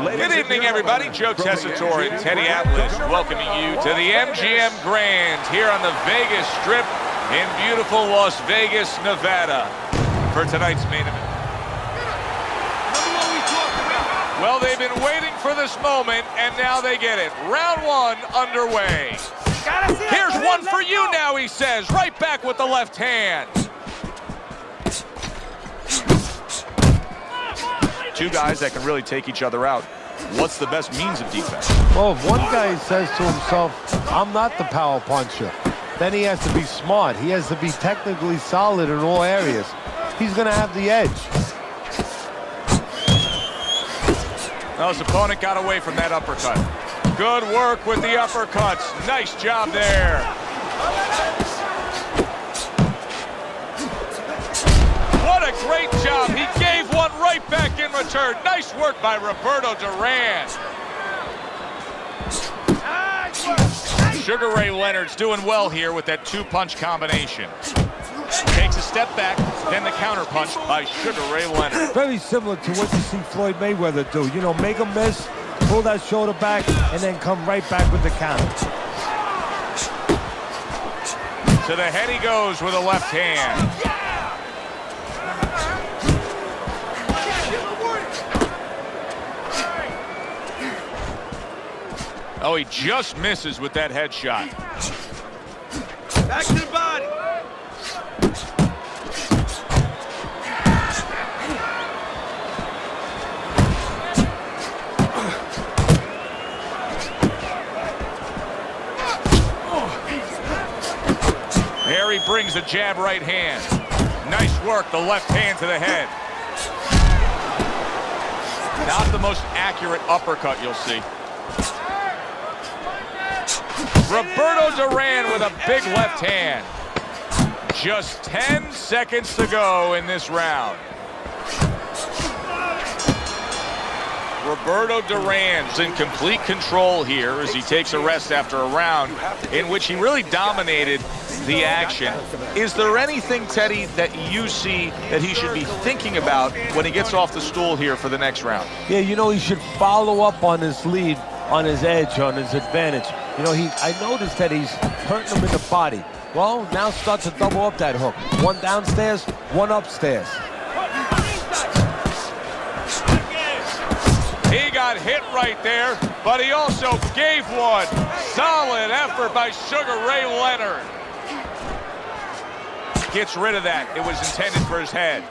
Good evening, everybody. Joe Tessitore and Teddy Atlas welcoming you to the MGM Grand here on the Vegas Strip in beautiful Las Vegas, Nevada for tonight's main event. Well, they've been waiting for this moment, and now they get it. Round one underway. Here's one for you now, he says. Right back with the left hand. Two guys that can really take each other out. What's the best means of defense? Well, if one guy says to himself, I'm not the power puncher, then he has to be smart. He has to be technically solid in all areas. He's going to have the edge. Well, his opponent got away from that uppercut. Good work with the uppercuts. Nice job there. What a great job. He gave one right back in return. Nice work by Roberto Duran. Sugar Ray Leonard's doing well here with that two-punch combination. Takes a step back, then the counter-punch by Sugar Ray Leonard. Very similar to what you see Floyd Mayweather do. You know, make a miss, pull that shoulder back, and then come right back with the counter. To the head he goes with a left hand. Oh, he just misses with that headshot. Back to the body. There he brings a jab right hand. Nice work, the left hand to the head. Not the most accurate uppercut you'll see. Roberto Duran with a big left hand. Just 10 seconds to go in this round. Roberto Duran's in complete control here as he takes a rest after a round in which he really dominated the action. Is there anything, Teddy, that you see that he should be thinking about when he gets off the stool here for the next round? Yeah, you know, he should follow up on his lead, on his edge, on his advantage. You know, I noticed that he's hurting him in the body. Well, now start to double up that hook. One downstairs, one upstairs. He got hit right there, but he also gave one. Solid effort by Sugar Ray Leonard. Gets rid of that. It was intended for his head.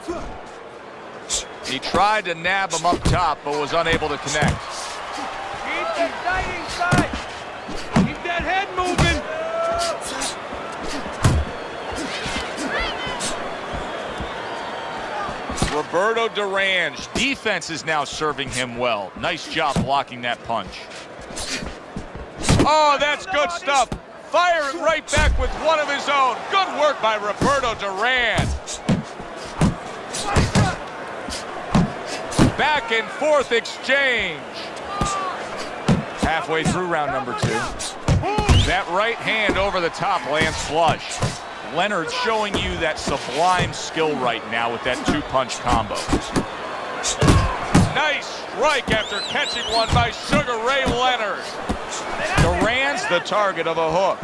He tried to nab him up top, but was unable to connect. Keep the tight inside. Keep that head moving. Roberto Duran's defense is now serving him well. Nice job blocking that punch. Oh, that's good stuff. Firing right back with one of his own. Good work by Roberto Duran. Back and forth exchange. Halfway through round number two. That right hand over the top lands flush. Leonard showing you that sublime skill right now with that two-punch combo. Nice strike after catching one by Sugar Ray Leonard. Duran's the target of a hook.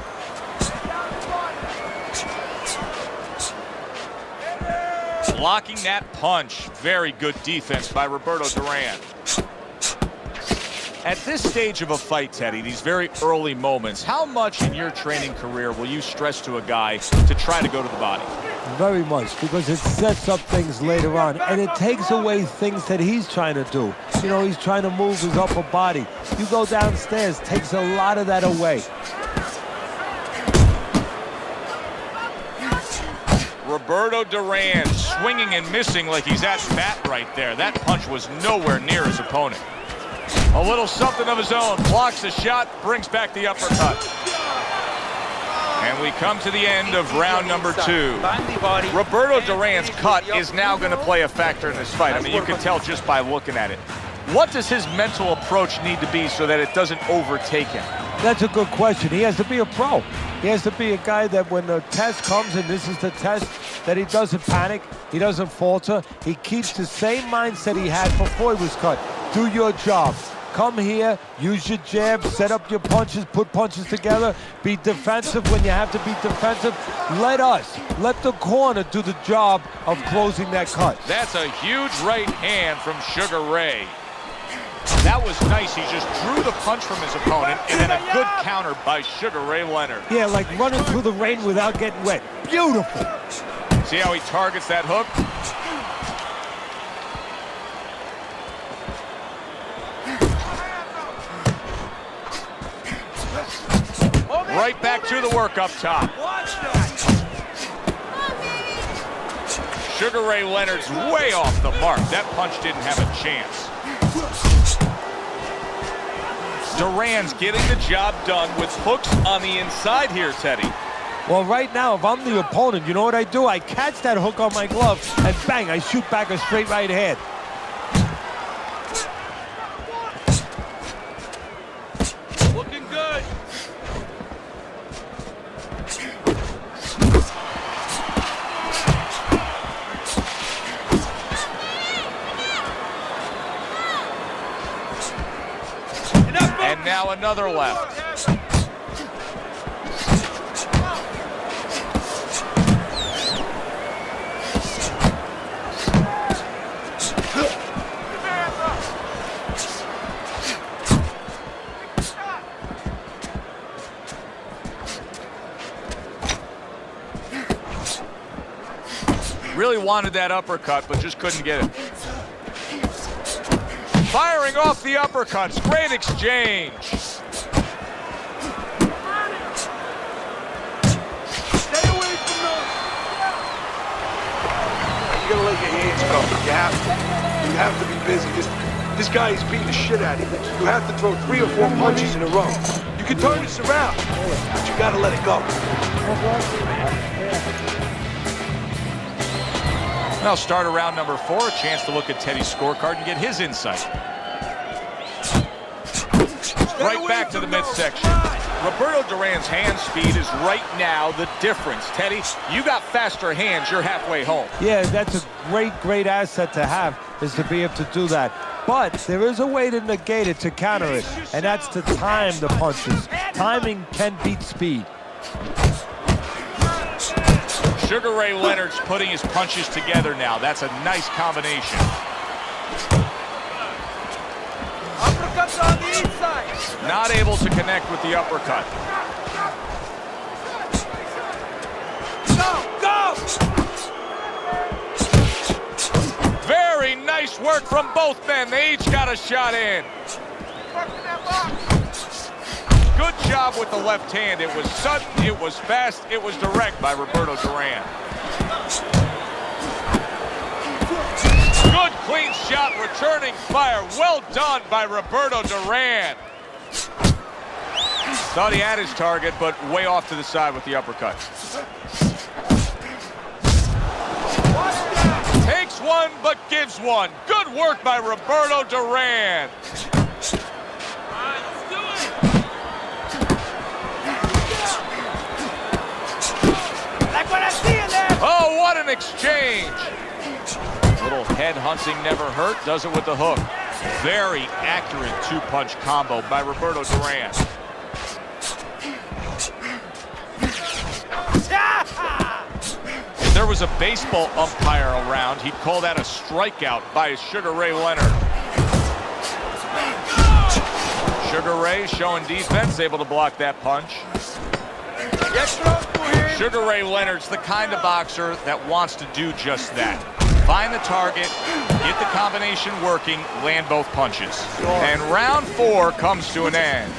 Blocking that punch. Very good defense by Roberto Duran. At this stage of a fight, Teddy, these very early moments, how much in your training career will you stress to a guy to try to go to the body? Very much, because it sets up things later on, and it takes away things that he's trying to do. You know, he's trying to move his upper body. You go downstairs, takes a lot of that away. Roberto Duran swinging and missing like he's at bat right there. That punch was nowhere near his opponent. A little something of his own. Blocks the shot, brings back the uppercut. And we come to the end of round number two. Roberto Duran's cut is now going to play a factor in this fight. I mean, you can tell just by looking at it. What does his mental approach need to be so that it doesn't overtake him? That's a good question. He has to be a pro. He has to be a guy that when the test comes, and this is the test, that he doesn't panic, he doesn't falter, he keeps the same mindset he had before he was cut. Do your job. Come here, use your jab, set up your punches, put punches together, be defensive when you have to be defensive. Let the corner do the job of closing that cut. That's a huge right hand from Sugar Ray. That was nice. He just drew the punch from his opponent, and then a good counter by Sugar Ray Leonard. Yeah, like running through the rain without getting wet. Beautiful. See how he targets that hook? Right back to the work up top. Watch that. Sugar Ray Leonard's way off the mark. That punch didn't have a chance. Duran's getting the job done with hooks on the inside here, Teddy. Well, right now, if I'm the opponent, you know what I do? I catch that hook on my glove, and bang, I shoot back a straight right hand. Looking good. And now another left. Really wanted that uppercut, but just couldn't get it. Firing off the uppercuts. Great exchange. Stay away from those. You gotta let your hands go. You have to be busy. This guy is beating the shit out of you. You have to throw 3 or 4 punches in a row. You can turn this around, but you gotta let it go. Now start around number 4, a chance to look at Teddy's scorecard and get his insight. Right back to the midsection. Roberto Duran's hand speed is right now the difference. Teddy, you got faster hands, you're halfway home. Yeah, that's a great asset to have, is to be able to do that. But there is a way to negate it, to counter it, and that's to time the punches. Timing can beat speed. Sugar Ray Leonard's putting his punches together now. That's a nice combination. Uppercuts on the inside. Not able to connect with the uppercut. Go! Very nice work from both men. They each got a shot in. Good job with the left hand. It was sudden, it was fast, it was direct by Roberto Duran. Good clean shot, returning fire. Well done by Roberto Duran. Thought he had his target, but way off to the side with the uppercut. Takes one, but gives one. Good work by Roberto Duran. Oh, what an exchange. Little head hunting never hurt. Does it with the hook. Very accurate 2-punch combo by Roberto Duran. If there was a baseball umpire around, he'd call that a strikeout by Sugar Ray Leonard. Sugar Ray showing defense, able to block that punch. Sugar Ray Leonard's the kind of boxer that wants to do just that. Find the target, get the combination working, land both punches. And round 4 comes to an end.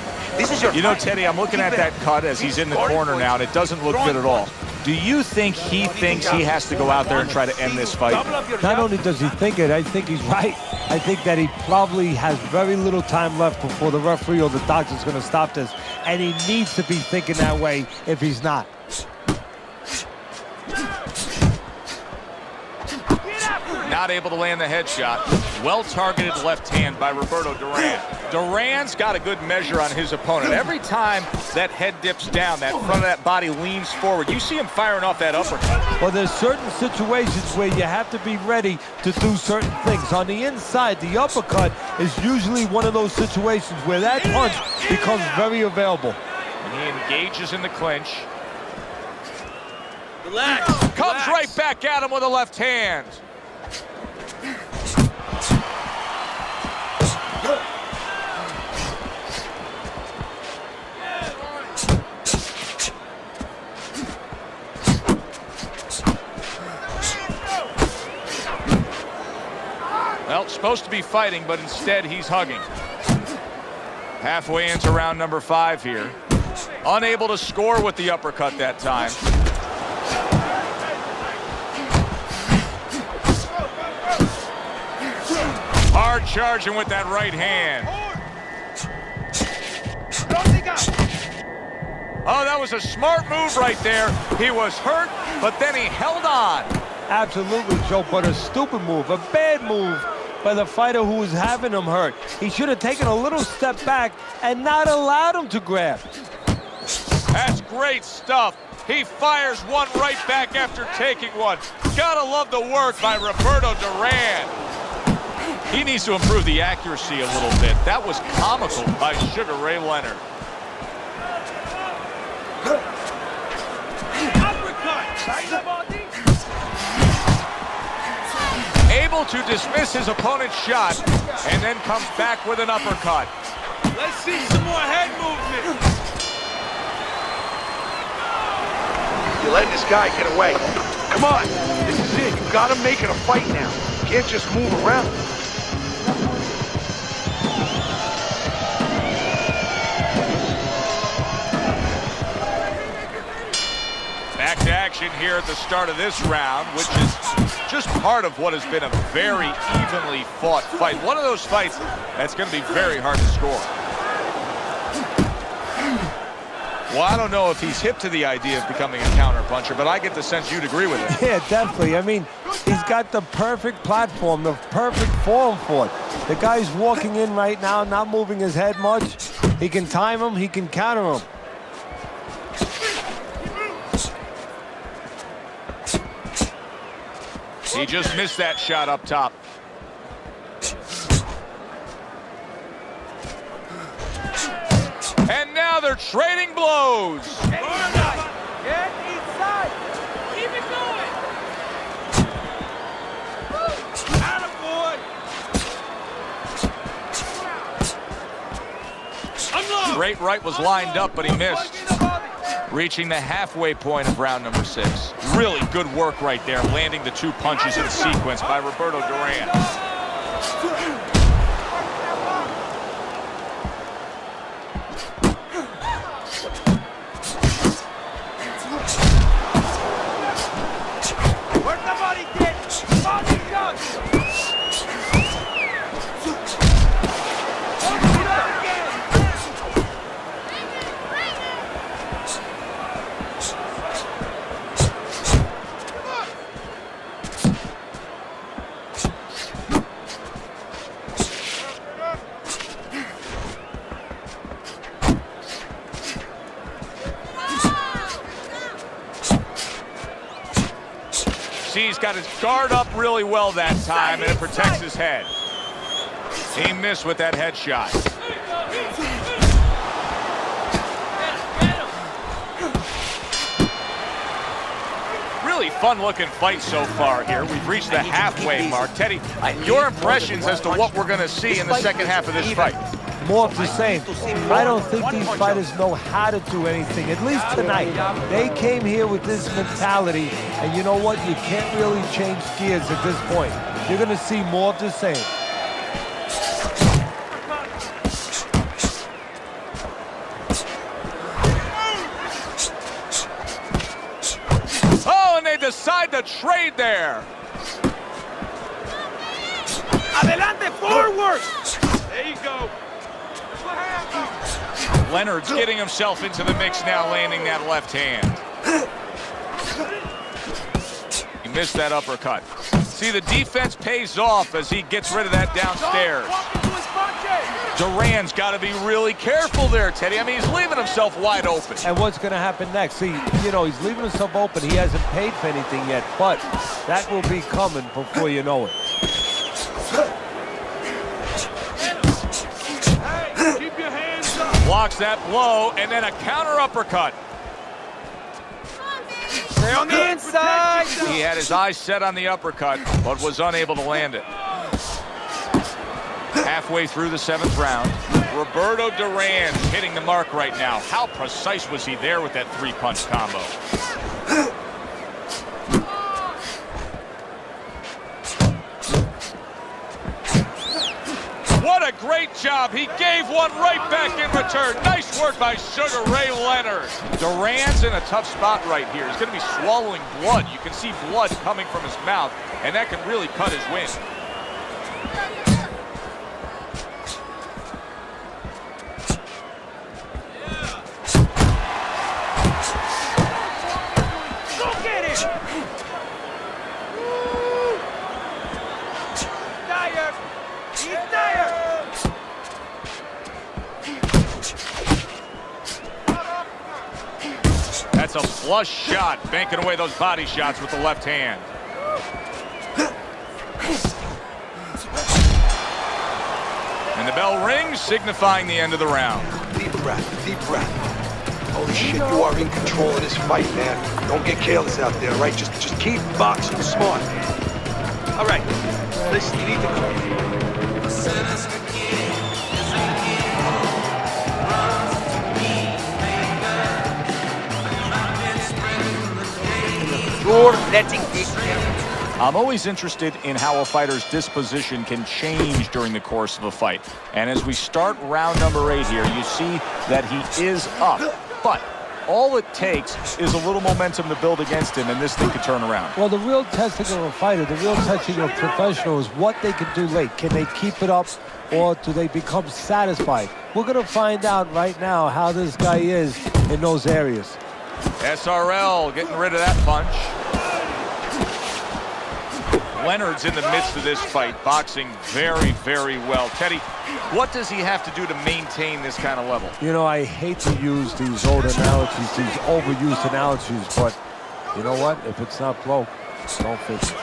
You know, Teddy, I'm looking at that cut as he's in the corner now, and it doesn't look good at all. Do you think he thinks he has to go out there and try to end this fight? Not only does he think it, I think he's right. I think that he probably has very little time left before the referee or the doctor's going to stop this. And he needs to be thinking that way if he's not. Not not able to land the headshot. Well-targeted left hand by Roberto Duran. Duran's got a good measure on his opponent. Every time that head dips down, that front of that body leans forward, you see him firing off that uppercut. Well, there's certain situations where you have to be ready to do certain things. On the inside, the uppercut is usually one of those situations where that punch becomes very available. And he engages in the clinch. Relax. Comes right back at him with a left hand. Well, supposed to be fighting, but instead he's hugging. Halfway into round number 5 here. Unable to score with the uppercut that time. Hard charging with that right hand. Oh, that was a smart move right there. He was hurt, but then he held on. Absolutely, Joe, but a stupid move, a bad move by the fighter who was having him hurt. He should have taken a little step back and not allowed him to grab. That's great stuff. He fires one right back after taking one. Gotta love the work by Roberto Duran. He needs to improve the accuracy a little bit. That was comical by Sugar Ray Leonard. Able to dismiss his opponent's shot and then comes back with an uppercut. Let's see some more head movement. You're letting this guy get away. Come on, this is it. You gotta make it a fight now. You can't just move around. Back to action here at the start of this round, which is just part of what has been a very evenly fought fight. One of those fights that's going to be very hard to score. Well, I don't know if he's hip to the idea of becoming a counterpuncher, but I get the sense you'd agree with it. Yeah, definitely. I mean, he's got the perfect platform, the perfect form for it. The guy's walking in right now, not moving his head much. He can time him, he can counter him. He just missed that shot up top. And now they're trading blows. Get inside. Keep it going. Attaboy. Straight right was lined up, but he missed. Reaching the halfway point of round number 6. Really good work right there, landing the 2 punches in sequence by Roberto Duran. Work the body kick. Body shot. He's got his guard up really well that time, and it protects his head. He missed with that headshot. Really fun-looking fight so far here. We've reached the halfway mark. Teddy, your impressions as to what we're going to see in the second half of this fight? More of the same. I don't think these fighters know how to do anything, at least tonight. They came here with this mentality, and you know what? You can't really change gears at this point. You're going to see more of the same. Oh, and they decide to trade there. Adelante, forward. There you go. Leonard's getting himself into the mix now, landing that left hand. He missed that uppercut. See, the defense pays off as he gets rid of that downstairs. Duran's got to be really careful there, Teddy. I mean, he's leaving himself wide open. And what's going to happen next? See, you know, he's leaving himself open. He hasn't paid for anything yet, but that will be coming before you know it. Hey, keep your hands up. Blocks that blow, and then a counter uppercut. Stay on the inside. He had his eyes set on the uppercut, but was unable to land it. Halfway through the 7th round, Roberto Duran hitting the mark right now. How precise was he there with that 3-punch combo? What a great job. He gave one right back in return. Nice work by Sugar Ray Leonard. Duran's in a tough spot right here. He's going to be swallowing blood. You can see blood coming from his mouth, and that can really cut his win. That's a flush shot, banking away those body shots with the left hand. And the bell rings, signifying the end of the round. Deep breath, deep breath. Holy shit, you are in control of this fight, man. Don't get careless out there, right? Just keep boxing smart, man. All right, listen, you need to... You're letting it. I'm always interested in how a fighter's disposition can change during the course of a fight. And as we start round number 8 here, you see that he is up. But all it takes is a little momentum to build against him, and this thing could turn around. Well, the real testing of a fighter, the real testing of a professional is what they can do late. Can they keep it up, or do they become satisfied? We're going to find out right now how this guy is in those areas. SRL getting rid of that punch. Leonard's in the midst of this fight, boxing very, very well. Teddy, what does he have to do to maintain this kind of level? You know, I hate to use these old analogies, these overused analogies, but you know what? If it's not broke, don't fix it.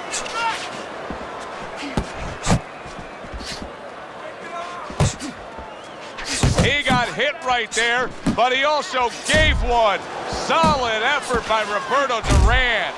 He got hit right there, but he also gave one. Solid effort by Roberto Duran.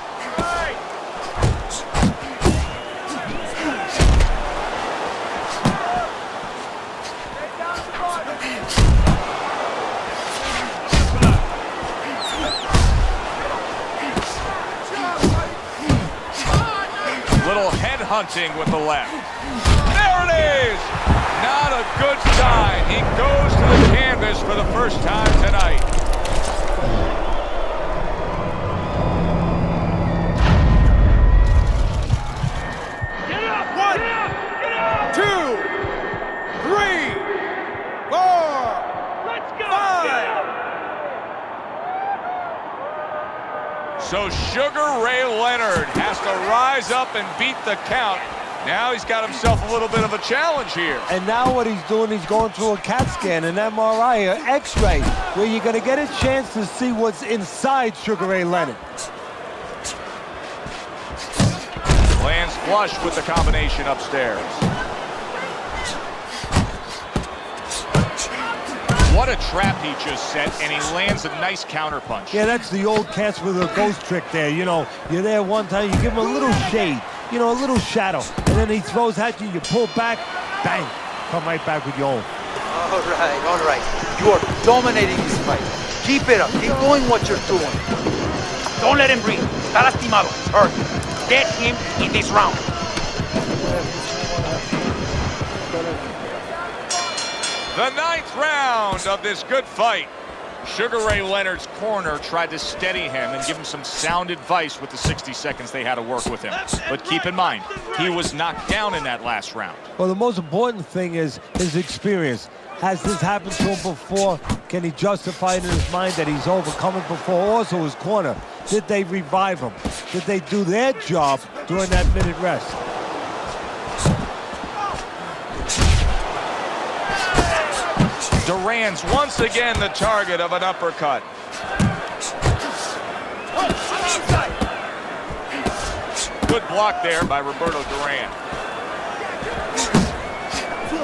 Little head hunting with the left. There it is! Not a good sign. He goes to the canvas for the first time tonight. Get up! 1, 2, 3, 4. Let's go! 5. So Sugar Ray Leonard has to rise up and beat the count. Now he's got himself a little bit of a challenge here. And now what he's doing, he's going through a CAT scan, an MRI, an X-ray, where you're going to get a chance to see what's inside Sugar Ray Leonard. Lands flush with the combination upstairs. What a trap he just set, and he lands a nice counterpunch. Yeah, that's the old cats with a ghost trick there. You know, you're there one time, you give him a little shade, you know, a little shadow, and then he throws at you, you pull back, bang, come right back with your own. All right. You are dominating this fight. Keep it up. Keep doing what you're doing. Don't let him breathe. Está lastimado. He's hurt. Get him in this round. The 9th round of this good fight. Sugar Ray Leonard's corner tried to steady him and give him some sound advice with the 60 seconds they had to work with him. But keep in mind, he was knocked down in that last round. Well, the most important thing is his experience. Has this happened to him before? Can he justify it in his mind that he's overcome it before? Also, his corner. Did they revive him? Did they do their job during that minute rest? Duran's once again the target of an uppercut. Good block there by Roberto Duran.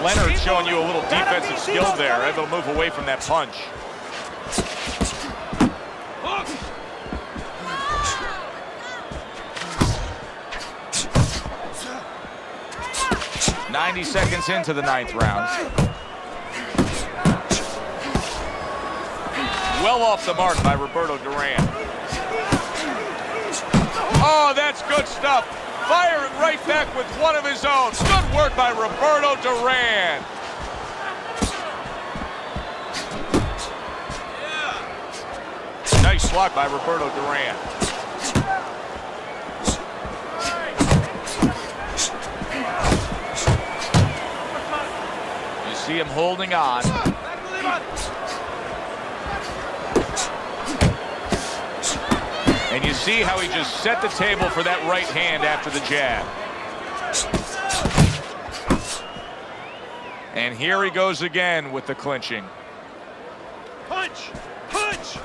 Leonard showing you a little defensive skill there, able to move away from that punch. "90 seconds into the 9th round. Well off the mark by Roberto Duran. Oh, that's good stuff. Firing right back with one of his own. Good work by Roberto Duran. Nice block by Roberto Duran. You see him holding on. And you see how he just set the table for that right hand after the jab. And here he goes again with the clinching. Punch! Punch!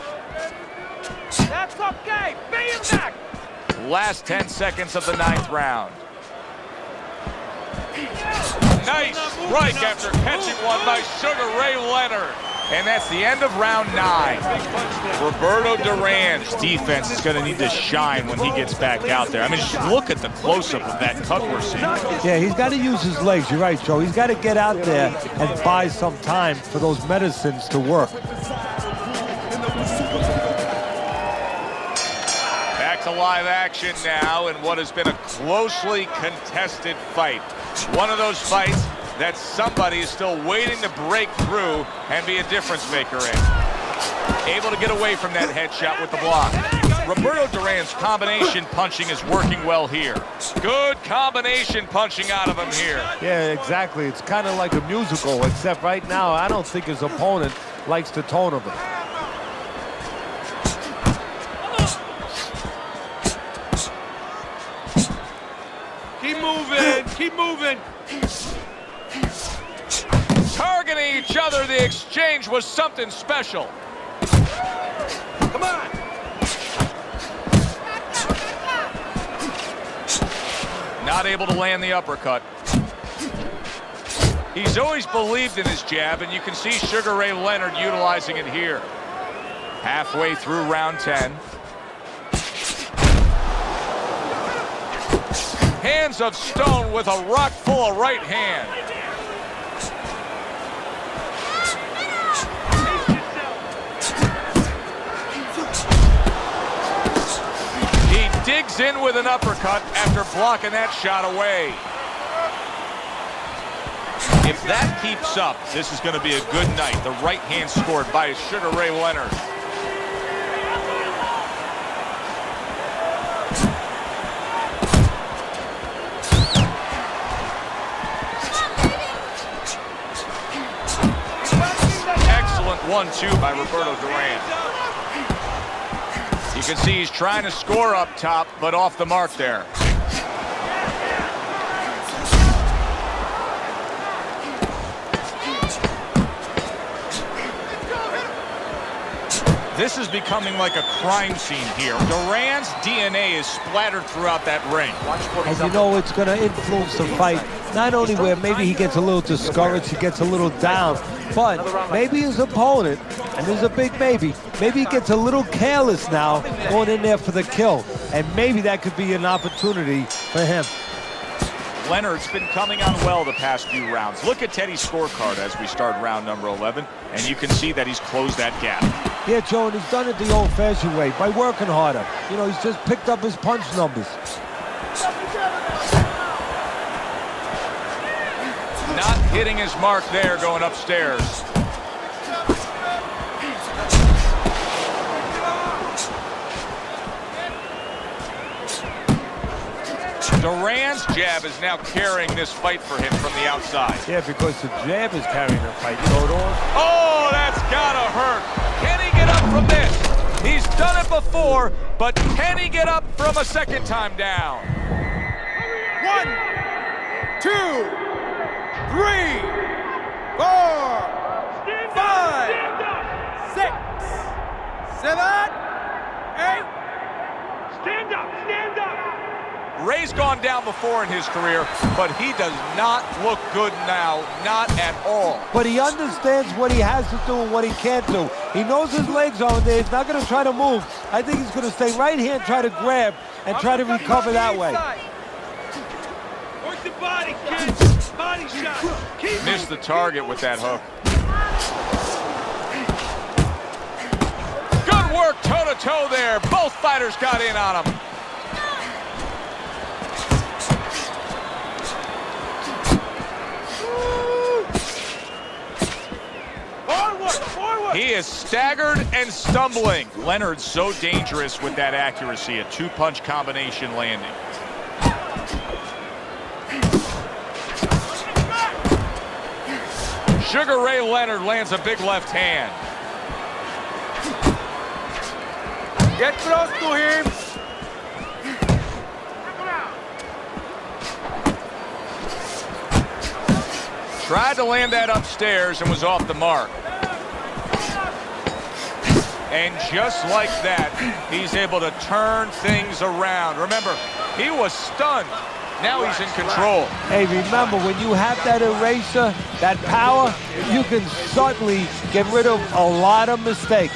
That's okay! Pay him back! Last 10 seconds of the 9th round. Nice strike after catching one by Sugar Ray Leonard. And that's the end of round 9. Roberto Duran's defense is going to need to shine when he gets back out there. I mean, just look at the close-up of that cut we're seeing. Yeah, he's got to use his legs. You're right, Joe. He's got to get out there and buy some time for those medicines to work. Back to live action now in what has been a closely contested fight. One of those fights that somebody is still waiting to break through and be a difference maker in. Able to get away from that headshot with the block. Roberto Duran's combination punching is working well here. Good combination punching out of him here. Yeah, exactly. It's kind of like a musical, except right now I don't think his opponent likes the tone of it. Keep moving! Keep moving! Targeting each other, the exchange was something special. Come on! Not able to land the uppercut. He's always believed in his jab, and you can see Sugar Ray Leonard utilizing it here. Halfway through round 10. Hands of stone with a rock full of right hand. He digs in with an uppercut after blocking that shot away. If that keeps up, this is going to be a good night. The right hand scored by Sugar Ray Leonard. Excellent 1-2 by Roberto Duran. You can see he's trying to score up top, but off the mark there. This is becoming like a crime scene here. Duran's DNA is splattered throughout that ring. And you know it's going to influence the fight, not only where maybe he gets a little discouraged, he gets a little down, but maybe his opponent, and there's a big maybe he gets a little careless now going in there for the kill, and maybe that could be an opportunity for him. Leonard's been coming on well the past few rounds. Look at Teddy's scorecard as we start round number 11, and you can see that he's closed that gap. Yeah, Joe, and he's done it the old-fashioned way, by working harder. You know, he's just picked up his punch numbers. Not hitting his mark there going upstairs. Duran's jab is now carrying this fight for him from the outside. Yeah, because the jab is carrying the fight. So it all... Oh, that's gotta hurt. Can he get up from this? He's done it before, but can he get up from a second time down? 1, 2, 3, 4, 5, 6, 7, 8. Stand up, stand up. Ray's gone down before in his career, but he does not look good now, not at all. But he understands what he has to do and what he can't do. He knows his legs are there. He's not going to try to move. I think he's going to stay right here and try to grab and try to recover that way. Work the body, kid. Body shot. Keep Missed the target with that hook. Good work toe-to-toe there. Both fighters got in on him. forward. He is staggered and stumbling. Leonard's so dangerous with that accuracy, a two-punch combination landing. Sugar Ray Leonard lands a big left hand. Get close to him. Tried to land that upstairs and was off the mark. And just like that, he's able to turn things around. Remember, he was stunned. Now he's in control. Hey, remember, when you have that eraser, that power, you can suddenly get rid of a lot of mistakes.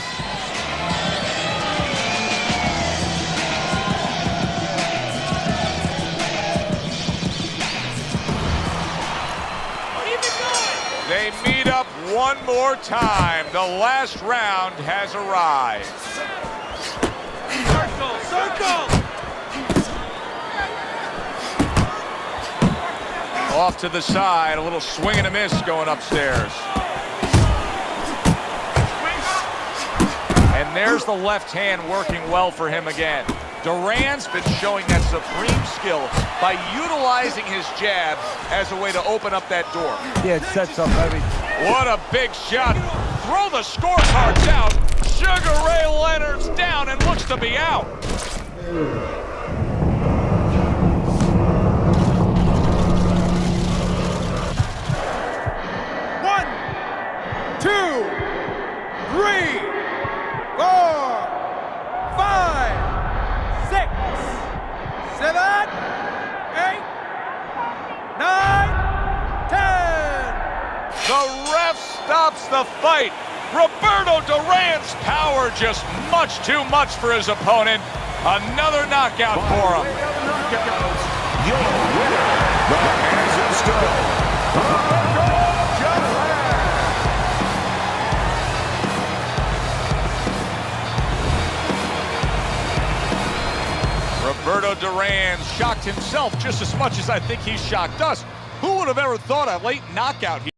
They meet up one more time. The last round has arrived. Circle, circle. Off to the side, a little swing and a miss going upstairs. And there's the left hand working well for him again. Duran's been showing that supreme skill by utilizing his jab as a way to open up that door. Yeah, it sets up everything. What a big shot. Throw the scorecards out. Sugar Ray Leonard's down and looks to be out. One, 2, 3, 4, 5, 6, 7, 8, 9, 10. The ref stops the fight. Roberto Duran's power just much too much for his opponent. Another knockout for him. Your winner, the Kansas Roberto Duran shocked himself just as much as I think he shocked us. Who would have ever thought a late knockout here?